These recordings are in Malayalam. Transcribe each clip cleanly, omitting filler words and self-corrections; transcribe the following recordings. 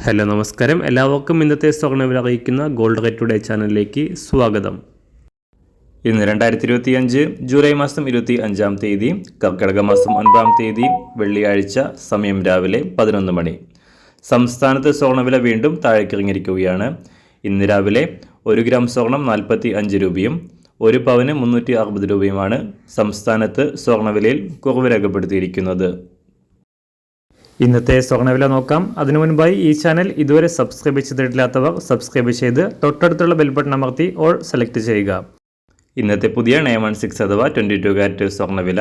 ഹലോ നമസ്കാരം, എല്ലാവർക്കും ഇന്നത്തെ സ്വർണ്ണവില അറിയിക്കുന്ന ഗോൾഡ് റേറ്റ് ടുഡേ ചാനലിലേക്ക് സ്വാഗതം. ഇന്ന് 2025 ജൂലൈ മാസം 25-ാം തീയതി, കർക്കിടക മാസം 9-ാം തീയതി, വെള്ളിയാഴ്ച. സമയം രാവിലെ 11 മണി. സംസ്ഥാനത്ത് സ്വർണ്ണവില വീണ്ടും താഴേക്കിറങ്ങിയിരിക്കുകയാണ്. ഇന്ന് രാവിലെ 1 ഗ്രാം സ്വർണം 45 രൂപയും 1 പവന് 360 രൂപയുമാണ് സംസ്ഥാനത്ത് സ്വർണ്ണവിലയിൽ കുറവ് രേഖപ്പെടുത്തിയിരിക്കുന്നത്. ഇന്നത്തെ സ്വർണ്ണവില നോക്കാം. അതിനു മുൻപായി ഈ ചാനൽ ഇതുവരെ സബ്സ്ക്രൈബ് ചെയ്തിട്ടില്ലാത്തവർ സബ്സ്ക്രൈബ് ചെയ്ത് തൊട്ടടുത്തുള്ള ബെൽ ബട്ടൺ അമർത്തി ഓൾ സെലക്ട് ചെയ്യുക. ഇന്നത്തെ പുതിയ 916 അഥവാ 22 കാരറ്റ് സ്വർണ്ണവില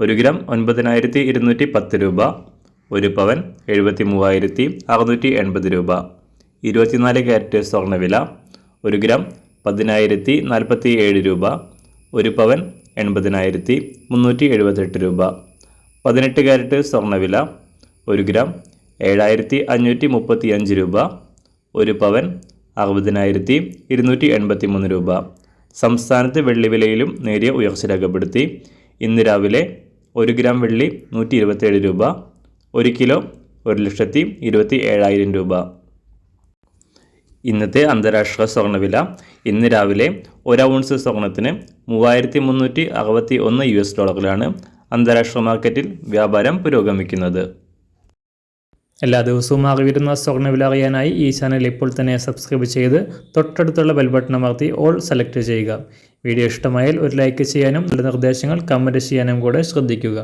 1 ഗ്രാം 9210 രൂപ, 1 പവൻ 73,680 രൂപ. 24 കാരറ്റ് സ്വർണ്ണവില 1 ഗ്രാം 10,047 രൂപ, 1 പവൻ 80,378 രൂപ. 18 കാരറ്റ് സ്വർണ്ണവില 1 ഗ്രാം 7,535 രൂപ, 1 പവൻ 60,283 രൂപ. സംസ്ഥാനത്ത് വെള്ളിവിലയിലും നേരിയ ഉയർച്ച രേഖപ്പെടുത്തി. ഇന്ന് രാവിലെ 1 ഗ്രാം വെള്ളി 127 രൂപ, 1 കിലോ 1,27,000 രൂപ. ഇന്നത്തെ അന്താരാഷ്ട്ര സ്വർണ്ണവില. ഇന്ന് രാവിലെ 1 ഔൺസ് സ്വർണത്തിന് 3,361 US$ലാണ് അന്താരാഷ്ട്ര മാർക്കറ്റിൽ വ്യാപാരം പുരോഗമിക്കുന്നത്. എല്ലാ ദിവസവും അറിവിരുന്ന സ്വർണ്ണവില അറിയാനായി ഈ ചാനൽ ഇപ്പോൾ തന്നെ സബ്സ്ക്രൈബ് ചെയ്ത് തൊട്ടടുത്തുള്ള ബെൽ ബട്ടൺ അമർത്തി ഓൾ സെലക്ട് ചെയ്യുക. വീഡിയോ ഇഷ്ടമായാൽ ഒരു ലൈക്ക് ചെയ്യാനും നല്ല നിർദ്ദേശങ്ങൾ കമൻറ്റ് ചെയ്യാനും കൂടെ ശ്രദ്ധിക്കുക.